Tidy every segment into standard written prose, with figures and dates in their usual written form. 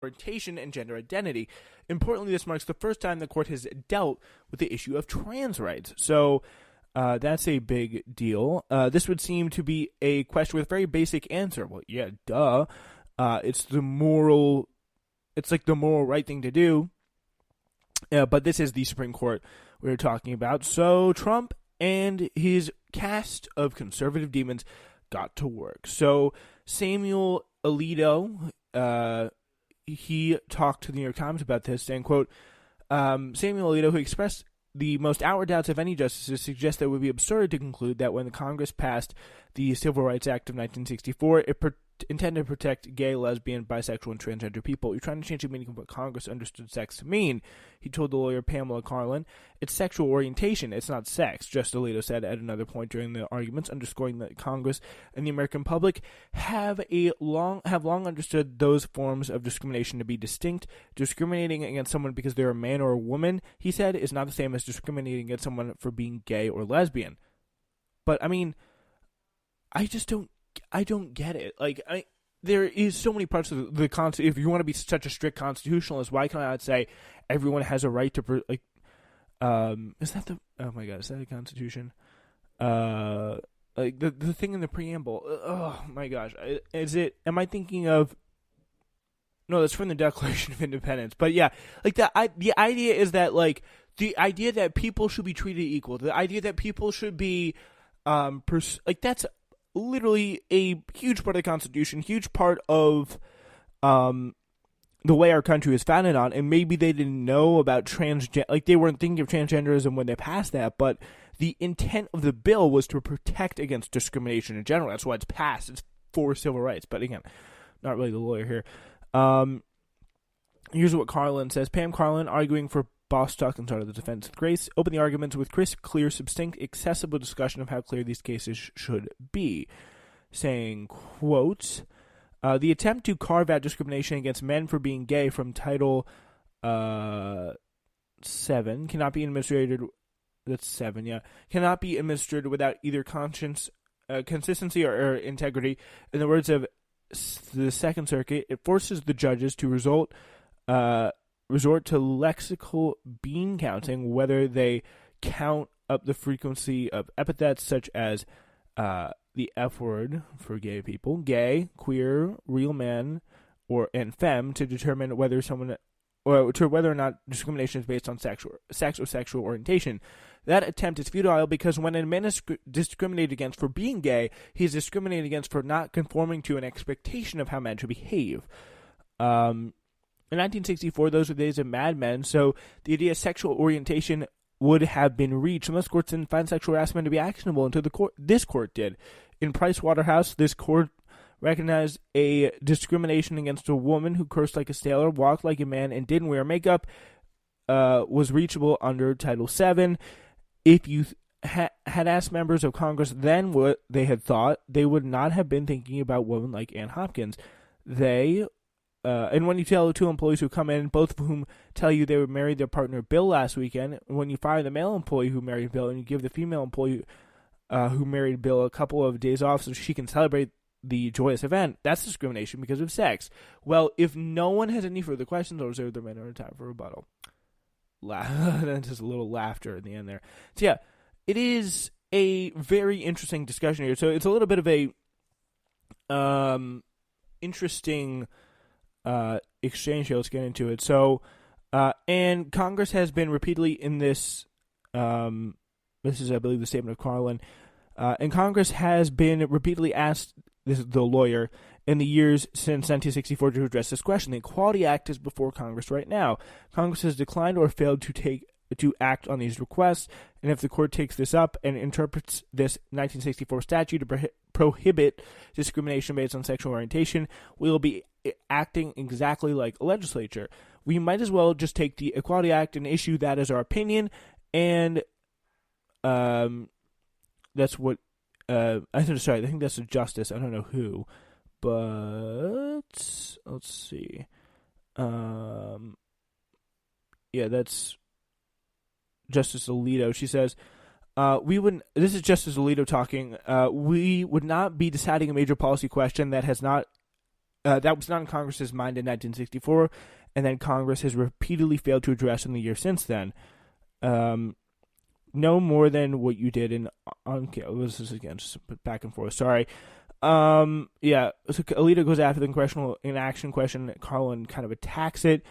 orientation and gender identity. Importantly, this marks the first time the court has dealt with the issue of trans rights. So that's a big deal. This would seem to be a question with a very basic answer. Well, yeah, duh. It's the moral right thing to do. But this is the Supreme Court we're talking about. So Trump and his cast of conservative demons got to work. So Samuel Alito, he talked to the New York Times about this, saying, quote, Samuel Alito, who expressed the most outward doubts of any justices, suggests that it would be absurd to conclude that when the Congress passed the Civil Rights Act of 1964, it intended to protect gay, lesbian, bisexual, and transgender people. You're trying to change the meaning of what Congress understood sex to mean, he told the lawyer Pamela Carlin. It's sexual orientation, it's not sex, Justice Alito said at another point during the arguments, underscoring that Congress and the American public have long understood those forms of discrimination to be distinct. Discriminating against someone because they're a man or a woman, he said, is not the same as discriminating against someone for being gay or lesbian. But, I mean, I don't get it. Like, there is so many parts of the Constitution. If you want to be such a strict constitutionalist, why can't I say everyone has a right to, is that the Constitution? Like, the thing in the preamble, oh my gosh, am I thinking of, no, that's from the Declaration of Independence, but yeah, like, the idea is that, like, the idea that people should be treated equal, the idea that people should be, that's literally a huge part of the Constitution, huge part of the way our country is founded on. And maybe they didn't know about they weren't thinking of transgenderism when they passed that, but the intent of the bill was to protect against discrimination in general. That's why it's passed. It's for civil rights. But again, not really the lawyer here. Here's what Carlin says. Pam Carlin, arguing for Bostock and started the defense with Grace, opened the arguments with crisp, clear, succinct, accessible discussion of how clear these cases should be, saying, quote, the attempt to carve out discrimination against men for being gay from Title 7 cannot be administered. That's 7, yeah. Cannot be administered without either consistency or integrity. In the words of the Second Circuit, it forces the judges to resort to lexical bean counting, whether they count up the frequency of epithets such as the F word for gay people, gay, queer, real men, and femme, to determine whether whether or not discrimination is based on sex or sexual orientation. That attempt is futile because when a man is discriminated against for being gay, he is discriminated against for not conforming to an expectation of how men should behave. In 1964, those were the days of Mad Men, so the idea of sexual orientation would have been reached unless courts didn't find sexual harassment to be actionable until this court did. In Price Waterhouse, this court recognized a discrimination against a woman who cursed like a sailor, walked like a man, and didn't wear makeup was reachable under Title VII. If you had asked members of Congress then what they had thought, they would not have been thinking about women like Ann Hopkins. And when you tell two employees who come in, both of whom tell you they were married their partner Bill last weekend, when you fire the male employee who married Bill and you give the female employee who married Bill a couple of days off so she can celebrate the joyous event, that's discrimination because of sex. Well, if no one has any further questions, I'll reserve the remainder of time for rebuttal. Then just a little laughter at the end there. So yeah, it is a very interesting discussion here. So it's a little bit of a interesting exchange here. Let's get into it. So, and Congress has been repeatedly in this, this is, I believe, the statement of Carlin, and Congress has been repeatedly asked, this is the lawyer, in the years since 1964 to address this question. The Equality Act is before Congress right now. Congress has declined or failed to act on these requests, and if the court takes this up and interprets this 1964 statute to prohibit discrimination based on sexual orientation, we will be acting exactly like a legislature. We might as well just take the Equality Act and issue that as our opinion, and that's what I think that's a justice. I don't know who, but let's see. Yeah, that's Justice Alito. She says, this is Justice Alito talking, we would not be deciding a major policy question that has not that was not in Congress's mind in 1964, and then Congress has repeatedly failed to address in the year since then. No more than what you did in okay, this is again just back and forth. Sorry. Yeah. So Alito goes after the congressional inaction question. Carlin kind of attacks it.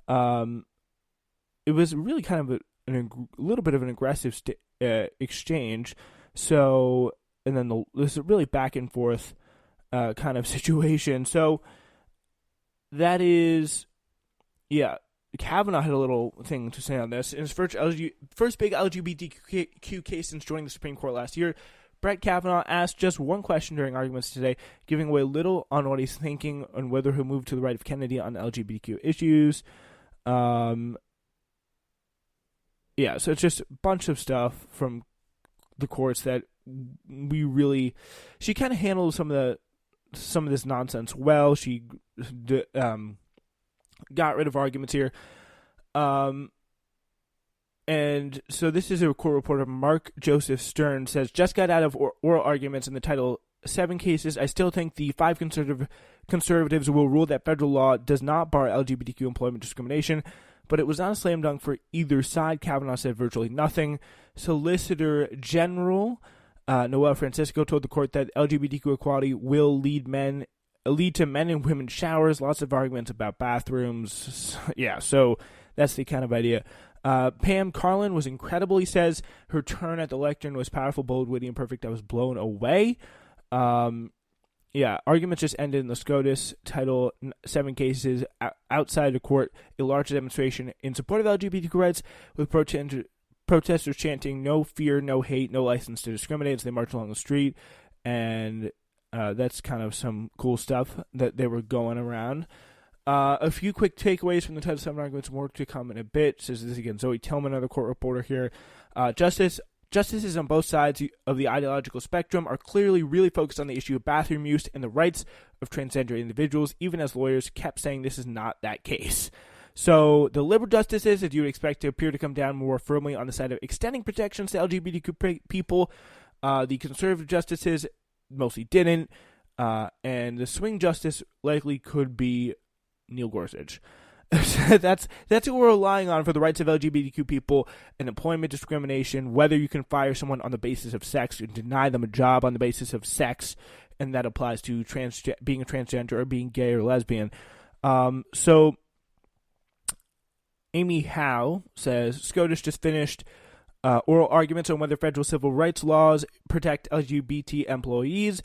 It was really kind of a little bit of an aggressive exchange. So, and then this is a really back and forth kind of situation. So that is, yeah. Kavanaugh had a little thing to say on this. In his first big LGBTQ case since joining the Supreme Court last year, Brett Kavanaugh asked just one question during arguments today, giving away little on what he's thinking on whether he'll move to the right of Kennedy on LGBTQ issues. Yeah, so it's just a bunch of stuff from the courts that she kind of handled some of this nonsense well. She got rid of arguments here. And so this is a court reporter, Mark Joseph Stern, says, just got out of oral arguments in the Title VII cases. I still think the 5 conservatives will rule that federal law does not bar LGBTQ employment discrimination, but it was not a slam dunk for either side. Kavanaugh said virtually nothing. Solicitor General Noel Francisco told the court that LGBTQ equality will lead to men and women showers. Lots of arguments about bathrooms. Yeah, so that's the kind of idea. Pam Karlan was incredible, he says. Her turn at the lectern was powerful, bold, witty, and perfect. I was blown away. Yeah, arguments just ended in the SCOTUS Title VII cases outside the court. A large demonstration in support of LGBTQ rights with protesters chanting, "No fear, no hate, no license to discriminate," as they marched along the street. And that's kind of some cool stuff that they were going around. A few quick takeaways from the Title VII arguments, more to come in a bit. Says this again, Zoe Tillman, another court reporter here. Justices on both sides of the ideological spectrum are clearly really focused on the issue of bathroom use and the rights of transgender individuals, even as lawyers kept saying this is not that case. So the liberal justices, as you would expect, to appear to come down more firmly on the side of extending protections to LGBTQ people. The conservative justices mostly didn't, and the swing justice likely could be Neil Gorsuch. That's what we're relying on for the rights of LGBTQ people and employment discrimination, whether you can fire someone on the basis of sex and deny them a job on the basis of sex, and that applies to being a transgender or being gay or lesbian. So Amy Howe says, SCOTUS just finished oral arguments on whether federal civil rights laws protect LGBT employees.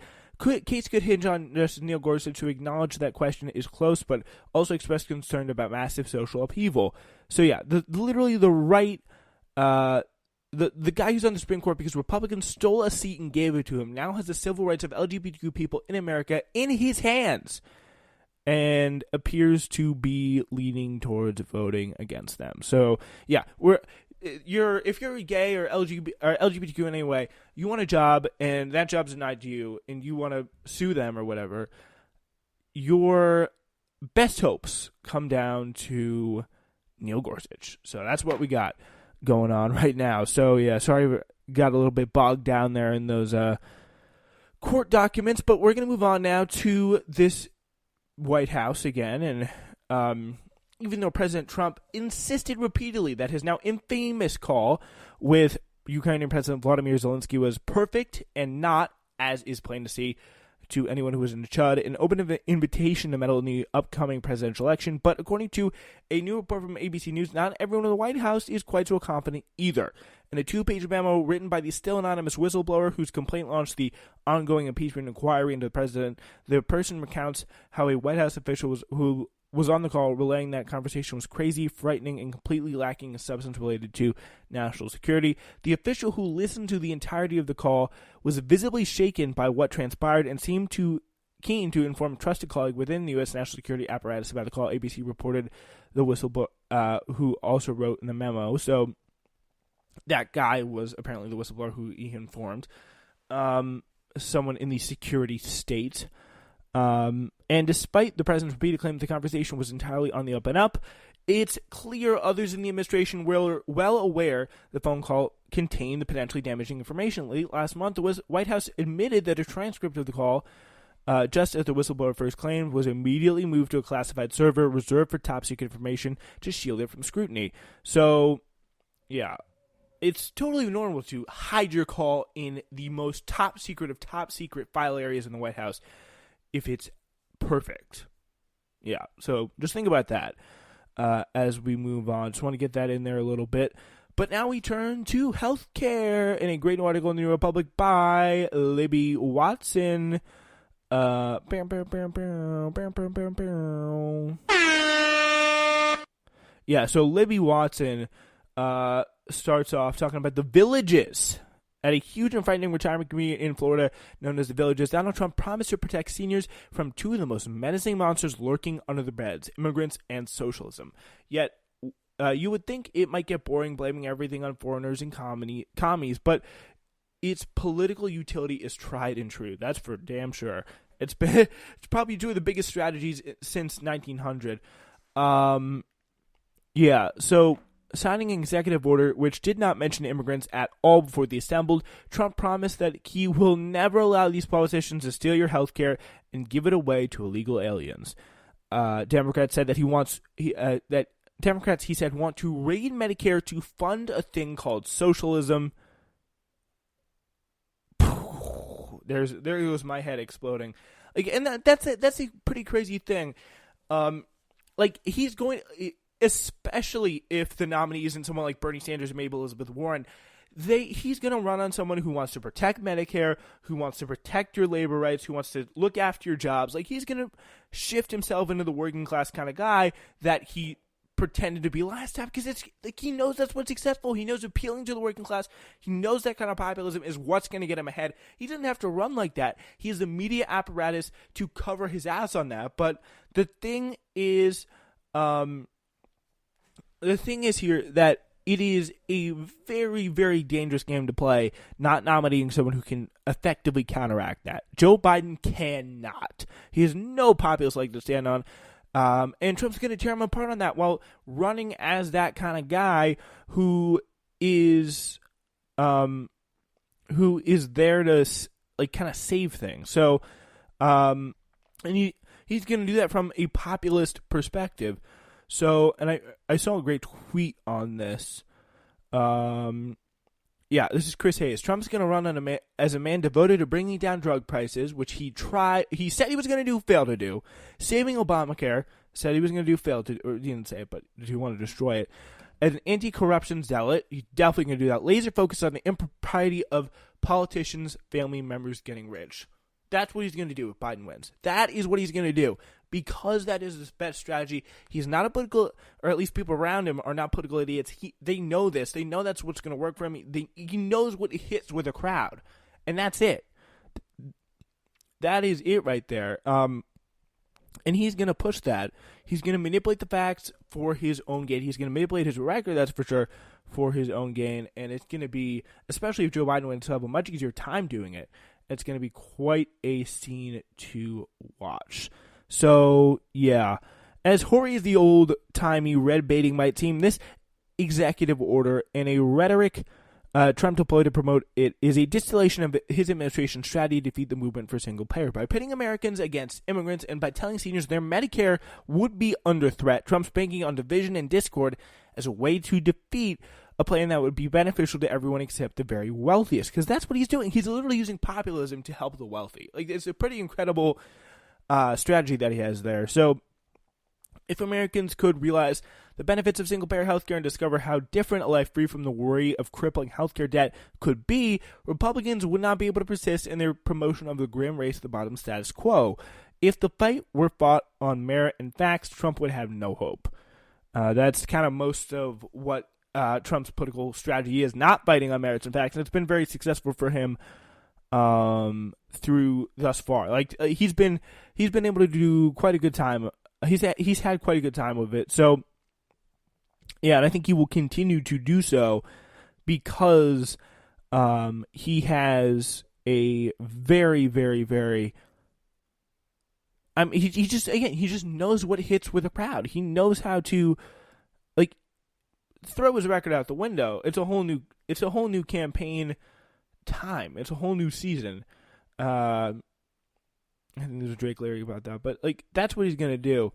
Case could hinge on Justice Neil Gorsuch, who acknowledged that question is close, but also expressed concern about massive social upheaval. So yeah, literally the right, the guy who's on the Supreme Court because Republicans stole a seat and gave it to him, now has the civil rights of LGBTQ people in America in his hands, and appears to be leaning towards voting against them. So yeah, if you're gay or LGBTQ in any way, you want a job and that job's denied to you and you want to sue them or whatever, your best hopes come down to Neil Gorsuch. So that's what we got going on right now. So yeah, sorry we got a little bit bogged down there in those court documents, but we're going to move on now to this White House again. And even though President Trump insisted repeatedly that his now infamous call with Ukrainian President Volodymyr Zelensky was perfect and not, as is plain to see to anyone who was in the Chud, an open invitation to meddle in the upcoming presidential election. But according to a new report from ABC News, not everyone in the White House is quite so confident either. In a 2-page memo written by the still anonymous whistleblower whose complaint launched the ongoing impeachment inquiry into the president, the person recounts how a White House official who was on the call relaying that conversation was crazy, frightening, and completely lacking in substance related to national security. The official who listened to the entirety of the call was visibly shaken by what transpired and seemed keen to inform a trusted colleague within the U.S. national security apparatus about the call. ABC reported the whistleblower who also wrote in the memo. So that guy was apparently the whistleblower who he informed. Someone in the security state. And despite the president's repeated claim that the conversation was entirely on the up and up, it's clear others in the administration were well aware the phone call contained the potentially damaging information. Late last month, the White House admitted that a transcript of the call just as the whistleblower first claimed, was immediately moved to a classified server reserved for top-secret information to shield it from scrutiny. So, yeah, it's totally normal to hide your call in the most top-secret of top-secret file areas in the White House if it's perfect. Yeah, so just think about that as we move on. Just want to get that in there a little bit. But now we turn to healthcare in a great article in the New Republic by Libby Watson. Yeah, so Libby Watson starts off talking about the Villages. At a huge and frightening retirement community in Florida known as the Villages, Donald Trump promised to protect seniors from two of the most menacing monsters lurking under the beds, immigrants and socialism. Yet, you would think it might get boring blaming everything on foreigners and commies, but its political utility is tried and true. That's for damn sure. It's probably two of the biggest strategies since 1900. Yeah, so signing an executive order which did not mention immigrants at all before they assembled, Trump promised that he will never allow these politicians to steal your health care and give it away to illegal aliens. Democrats said that Democrats, he said, want to raid Medicare to fund a thing called socialism. There goes my head exploding. And that's a pretty crazy thing. He's going, especially if the nominee isn't someone like Bernie Sanders or maybe Elizabeth Warren, he's going to run on someone who wants to protect Medicare, who wants to protect your labor rights, who wants to look after your jobs. Like, he's going to shift himself into the working class kind of guy that he pretended to be last time, because it's like he knows that's what's successful. He knows appealing to the working class. He knows that kind of populism is what's going to get him ahead. He doesn't have to run like that. He has the media apparatus to cover his ass on that. But the thing is here that it is a very, very dangerous game to play, not nominating someone who can effectively counteract that. Joe Biden cannot. He has no populist leg to stand on. And Trump's going to tear him apart on that while running as that kind of guy who is there to like kind of save things. So, and he's going to do that from a populist perspective. So, and I saw a great tweet on this. Yeah, this is Chris Hayes. Trump's going to run as a man devoted to bringing down drug prices, which he said he was going to do, failed to do. Saving Obamacare, said he was going to do, failed to, or he didn't say it, but he wanted to destroy it. As an anti-corruption zealot, he's definitely going to do that. Laser focus on the impropriety of politicians' family members getting rich. That's what he's going to do if Biden wins. That is what he's going to do. Because that is his best strategy. He's not a political, or at least people around him are not political idiots. They know this. They know that's what's going to work for him. He knows what hits with a crowd. And that's it. That is it right there. And he's going to push that. He's going to manipulate the facts for his own gain. He's going to manipulate his record, that's for sure, for his own gain. And it's going to be, especially if Joe Biden wins, he'll have a much easier time doing it. It's going to be quite a scene to watch. So, yeah, as hoary as the old-timey red baiting might seem, this executive order and a rhetoric Trump deployed to promote it is a distillation of his administration's strategy to defeat the movement for single payer. By pitting Americans against immigrants and by telling seniors their Medicare would be under threat, Trump's banking on division and discord as a way to defeat a plan that would be beneficial to everyone except the very wealthiest. Because that's what he's doing. He's literally using populism to help the wealthy. Like, it's a pretty incredible strategy that he has there. So, if Americans could realize the benefits of single-payer healthcare and discover how different a life free from the worry of crippling healthcare debt could be, Republicans would not be able to persist in their promotion of the grim race to the bottom status quo. If the fight were fought on merit and facts, Trump would have no hope. That's kind of most of what Trump's political strategy is, not fighting on merits and facts, and it's been very successful for him through thus far. Like, he's been able to do quite a good time. He's had quite a good time with it. So, yeah, and I think he will continue to do so because he has a very, very, very. He just knows what hits with a crowd. He knows how to, like, throw his record out the window. It's a whole new campaign time. It's a whole new season. I think there's a Drake lyric about that, but like that's what he's gonna do.